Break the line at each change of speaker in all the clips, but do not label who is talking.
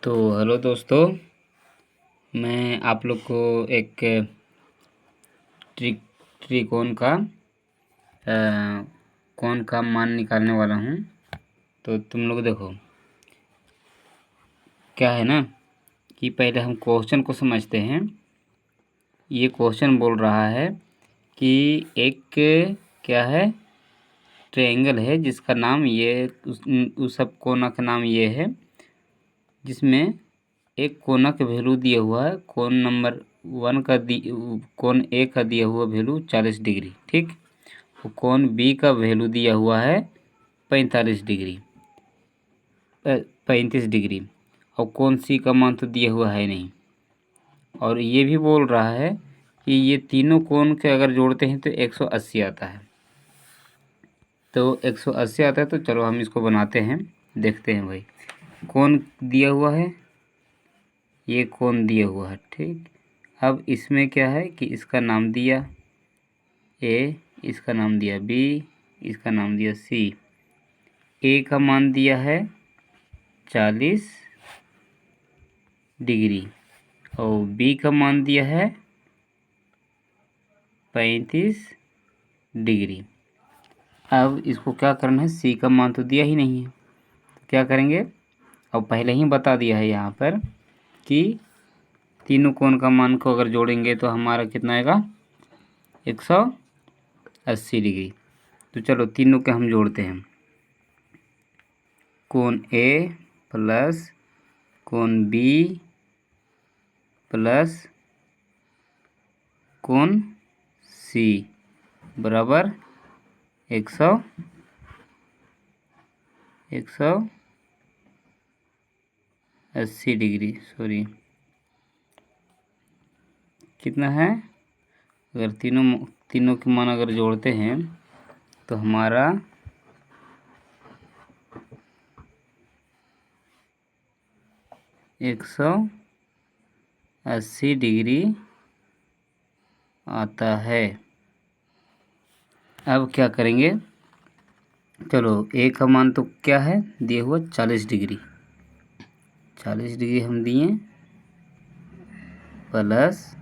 तो हेलो दोस्तों, मैं आप लोग को एक त्रिकोण का कोण का मान निकालने वाला हूँ। तो तुम लोग देखो, क्या है ना कि पहले हम क्वेश्चन को समझते हैं। ये क्वेश्चन बोल रहा है कि एक क्या है, ट्रायंगल है जिसका नाम ये उस सब कोना का नाम ये है, जिसमें एक कोना का वैल्यू दिया हुआ है। कोण नंबर 1 का कोण ए का दिया हुआ वैल्यू 40 डिग्री, ठीक। तो कोण बी का वैल्यू दिया हुआ है 45 डिग्री 35 डिग्री, और कोण सी का मान तो दिया हुआ है नहीं। और ये भी बोल रहा है कि ये तीनों कोण के अगर जोड़ते हैं तो 180 आता है। तो 180 आता है, तो चलो हम इसको बनाते हैं, देखते हैं भाई। कोण दिया हुआ है, ये कोण दिया हुआ है, ठीक। अब इसमें क्या है कि इसका नाम दिया ए, इसका नाम दिया बी, इसका नाम दिया सी। ए का मान दिया है 40 डिग्री और बी का मान दिया है 35 डिग्री। अब इसको क्या करना है, सी का मान तो दिया ही नहीं है, तो क्या करेंगे। अब पहले ही बता दिया है यहाँ पर कि तीनों कोण का मान को अगर जोड़ेंगे तो हमारा कितना आएगा, 180 डिग्री। तो चलो तीनों के हम जोड़ते हैं। कोण ए प्लस कोण बी प्लस कोण सी बराबर 180 डिग्री। सॉरी, कितना है, अगर तीनों के मान अगर जोड़ते हैं तो हमारा 180 डिग्री आता है। अब क्या करेंगे, चलो ए का मान तो क्या है दिया हुआ 40 डिग्री, 40 डिग्री हम दिए, प्लस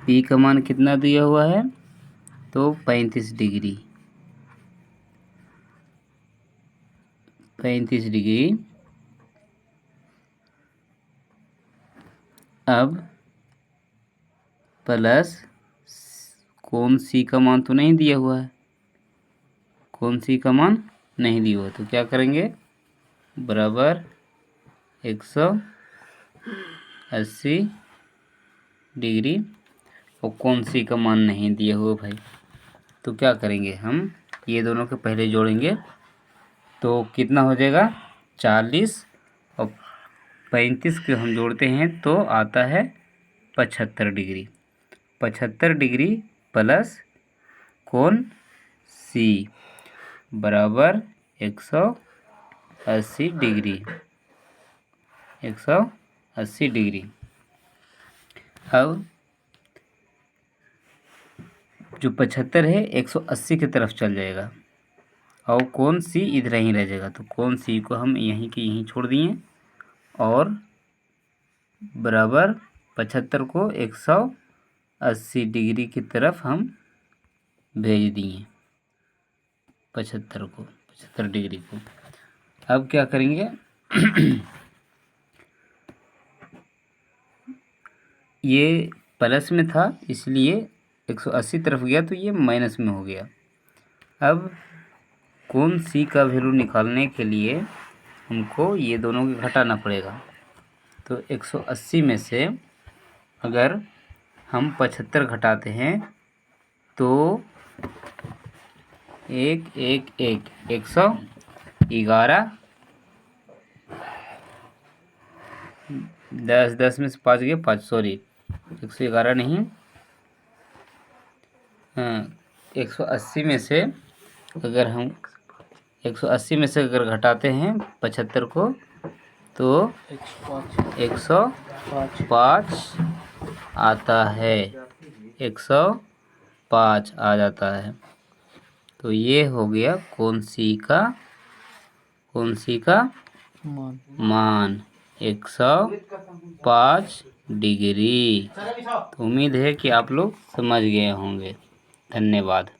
पी का मान कितना दिया हुआ है, तो 35 डिग्री, 35 डिग्री। अब प्लस कोण सी का मान तो नहीं दिया हुआ है, कोण सी का मान नहीं दिया हुआ, तो क्या करेंगे, बराबर 180 डिग्री, और कोण सी का मान नहीं दिया हुआ भाई। तो क्या करेंगे, हम ये दोनों के पहले जोड़ेंगे तो कितना हो जाएगा, 40 और 35 के हम जोड़ते हैं तो आता है 75 डिग्री। 75 डिग्री प्लस कोण सी बराबर 180 डिग्री, 180 डिग्री। अब जो 75 है 180 की तरफ चल जाएगा और कोण सी इधर ही रह जाएगा। तो कोण सी को हम यहीं के यहीं छोड़ दिए और बराबर 75 को 180 डिग्री की तरफ हम भेज दिए, 75 डिग्री को। अब क्या करेंगे ये प्लस में था इसलिए 180 तरफ गया तो ये माइनस में हो गया। अब कोण सी का वैल्यू निकालने के लिए हमको ये दोनों को घटाना पड़ेगा। तो 180 में से अगर हम 75 घटाते हैं तो 111 10 में से 5 गए 5, सॉरी 111 नहीं, 180 में से अगर हम 180 में से अगर घटाते हैं 75 को तो 105 आता है, 105 आ जाता है। तो ये हो गया कोण सी का मान 105 डिग्री। तो उम्मीद है कि आप लोग समझ गए होंगे। धन्यवाद।